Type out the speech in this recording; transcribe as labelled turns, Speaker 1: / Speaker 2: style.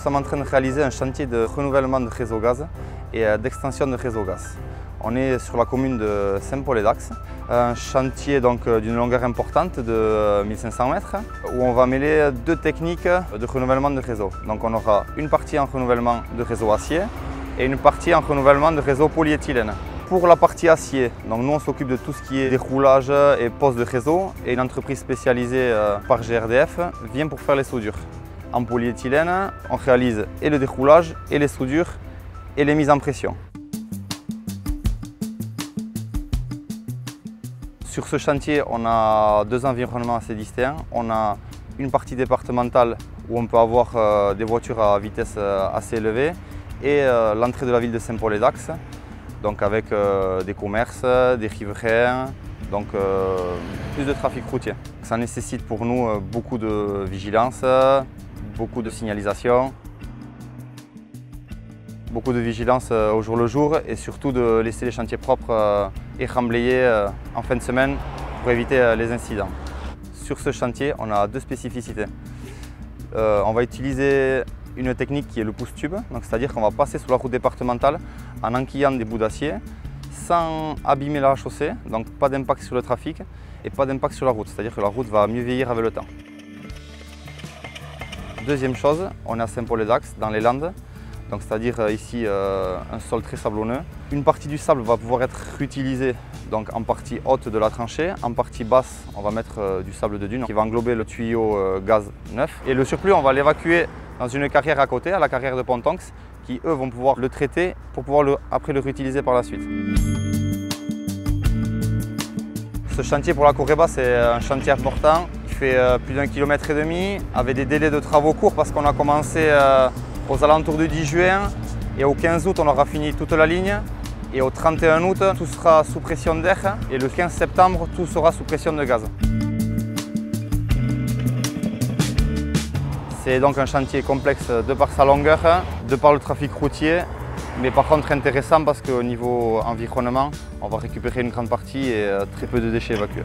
Speaker 1: sommes en train de réaliser un chantier de renouvellement de réseau gaz et d'extension de réseau gaz. On est sur la commune de Saint-Paul-et-Dax, un chantier d'une longueur importante de 1500 mètres où on va mêler deux techniques de renouvellement de réseau. Donc on aura une partie en renouvellement de réseau acier et une partie en renouvellement de réseau polyéthylène. Pour la partie acier, donc nous on s'occupe de tout ce qui est déroulage et pose de réseau et une entreprise spécialisée par GRDF vient pour faire les soudures. En polyéthylène, on réalise et le déroulage et les soudures et les mises en pression. Sur ce chantier, on a deux environnements assez distincts. On a une partie départementale où on peut avoir des voitures à vitesse assez élevée et l'entrée de la ville de Saint-Paul-et-Dax, donc avec des commerces, des riverains, donc plus de trafic routier. Ça nécessite pour nous beaucoup de vigilance, beaucoup de signalisation, beaucoup de vigilance au jour le jour et surtout de laisser les chantiers propres et remblayés en fin de semaine pour éviter les incidents. Sur ce chantier, on a deux spécificités. On va utiliser une technique qui est le pousse-tube, c'est-à-dire qu'on va passer sur la route départementale en enquillant des bouts d'acier sans abîmer la chaussée, donc pas d'impact sur le trafic et pas d'impact sur la route, c'est-à-dire que la route va mieux vieillir avec le temps. Deuxième chose, on est à Saint-Paul-et-Dax, dans les Landes, c'est-à-dire ici un sol très sablonneux. Une partie du sable va pouvoir être réutilisée donc, en partie haute de la tranchée, en partie basse on va mettre du sable de dune qui va englober le tuyau gaz neuf. Et le surplus on va l'évacuer dans une carrière à côté, à la carrière de Pontonx, qui eux vont pouvoir le traiter pour pouvoir après le réutiliser par la suite. Ce chantier pour la Correba c'est un chantier important, il fait plus d'1,5 km avec des délais de travaux courts parce qu'on a commencé aux alentours du 10 juin et au 15 août on aura fini toute la ligne et au 31 août tout sera sous pression d'air et le 15 septembre tout sera sous pression de gaz. C'est donc un chantier complexe de par sa longueur, de par le trafic routier, mais par contre intéressant parce qu'au niveau environnement, on va récupérer une grande partie et très peu de déchets évacués.